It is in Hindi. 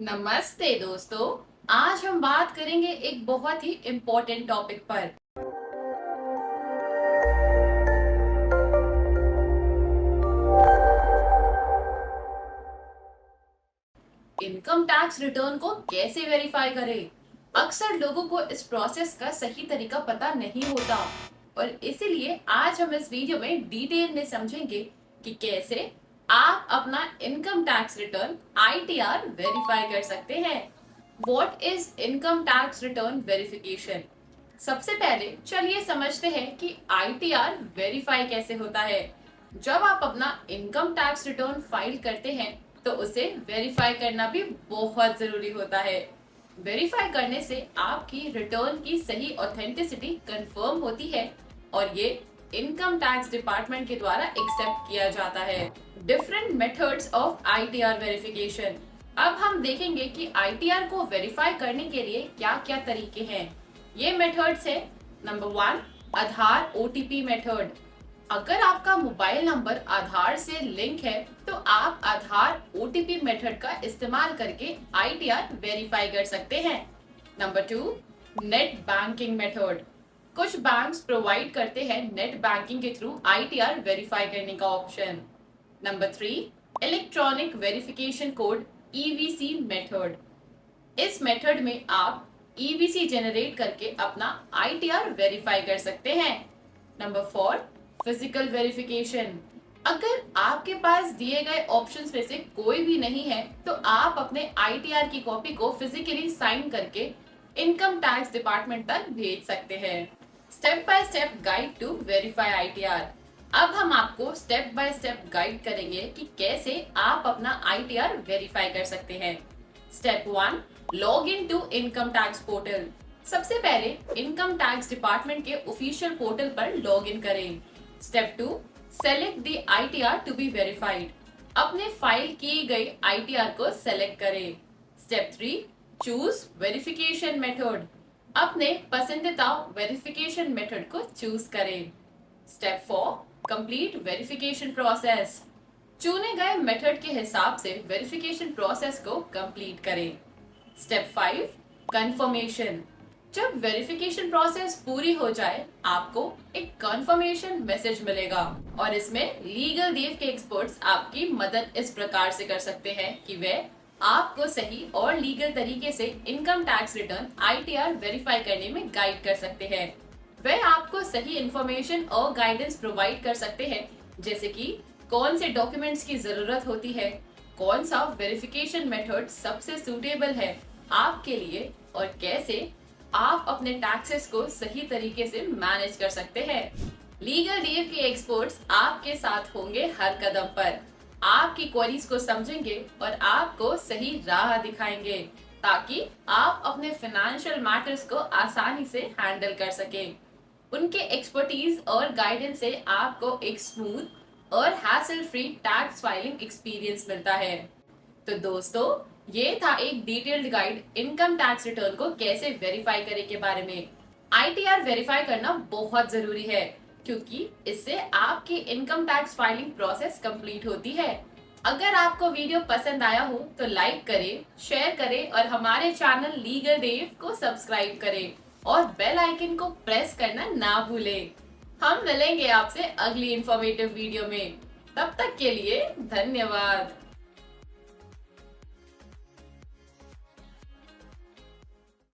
नमस्ते दोस्तों। आज हम बात करेंगे एक बहुत ही इम्पोर्टेंट टॉपिक पर। इनकम टैक्स रिटर्न को कैसे वेरीफाई करें। अक्सर लोगों को इस प्रोसेस का सही तरीका पता नहीं होता और इसीलिए आज हम इस वीडियो में डिटेल में समझेंगे कि कैसे आप अपना income tax return ITR verify कर सकते हैं। What is income tax return verification? सबसे पहले चलिए समझते हैं कि ITR वेरीफाई कैसे होता है। जब आप अपना इनकम टैक्स रिटर्न फाइल करते हैं तो उसे वेरीफाई करना भी बहुत जरूरी होता है। वेरीफाई करने से आपकी रिटर्न की सही ऑथेंटिसिटी कंफर्म होती है और ये इनकम टैक्स डिपार्टमेंट के द्वारा एक्सेप्ट किया जाता है। Different methods of ITR verification. अब हम देखेंगे कि ITR को वेरीफाई करने के लिए क्या क्या तरीके हैं। ये मेथड्स है। नंबर 1, आधार OTP मेथड। अगर आपका मोबाइल नंबर आधार से लिंक है तो आप आधार OTP मेथड का इस्तेमाल करके ITR वेरीफाई कर सकते हैं। Number 2, net banking method. कुछ बैंक्स प्रोवाइड करते हैं नेट बैंकिंग के थ्रू ITR वेरीफाई करने का option. Number 3, electronic verification code EVC method. इस मेथड में आप EVC जनरेट करके अपना ITR वेरीफाई कर सकते हैं। Number 4, physical verification. अगर आपके पास दिए गए ऑप्शंस में से कोई भी नहीं है तो आप अपने ITR की कॉपी को फिजिकली साइन करके इनकम टैक्स डिपार्टमेंट तक भेज सकते हैं। Step by step guide to verify ITR। अब हम आपको स्टेप बाय स्टेप गाइड करेंगे कि कैसे आप अपना ITR वेरीफाई कर सकते हैं। Step 1, log in to income tax portal. सबसे पहले इनकम टैक्स डिपार्टमेंट के ऑफिशियल पोर्टल पर लॉग इन करें। Step 2, select the ITR to be verified. अपने फाइल की गई ITR को सेलेक्ट करें। Step 3, choose verification method. अपने पसंदीदा वेरिफिकेशन मेथड को चूज करें। Step 4, complete verification process. चुने गए मेथड के हिसाब से वेरिफिकेशन प्रोसेस को कंप्लीट करें। Step 5, confirmation. जब वेरिफिकेशन प्रोसेस पूरी हो जाए आपको एक कंफर्मेशन मैसेज मिलेगा और इसमें लीगल देव के एक्सपर्ट्स आपकी मदद इस प्रकार से कर सकते हैं कि वे आपको सही और लीगल तरीके से income tax return ITR verify करने में गाइड कर सकते हैं। वे आपको सही इंफॉर्मेशन और गाइडेंस प्रोवाइड कर सकते हैं, जैसे कि कौन से डॉक्यूमेंट्स की जरूरत होती है, कौन सा वेरिफिकेशन मेथड सबसे सूटेबल है आपके लिए और कैसे आप अपने टैक्सेस को सही तरीके से मैनेज कर सकते हैं। लीगल डीव के एक्सपर्ट्स आपके साथ होंगे हर कदम पर, आपकी क्वेरीज को समझेंगे और आपको सही राह दिखाएंगे ताकि आप अपने फाइनेंशियल मैटर्स को आसानी से हैंडल कर सकें। उनके एक्सपर्टीज और गाइडेंस से आपको एक स्मूथ और hassle free tax filing experience मिलता है। तो दोस्तों, ये था एक detailed guide income tax return को कैसे वेरीफाई करें के बारे में। ITR वेरीफाई करना बहुत जरूरी है क्योंकि इससे आपकी income tax filing process complete होती है। अगर आपको वीडियो पसंद आया हो तो लाइक करें, शेयर करें और हमारे चैनल लीगल डेव को सब्सक्राइब करें और बेल आइकन को प्रेस करना ना भूलें। हम मिलेंगे आपसे अगली इंफॉर्मेटिव वीडियो में। तब तक के लिए धन्यवाद।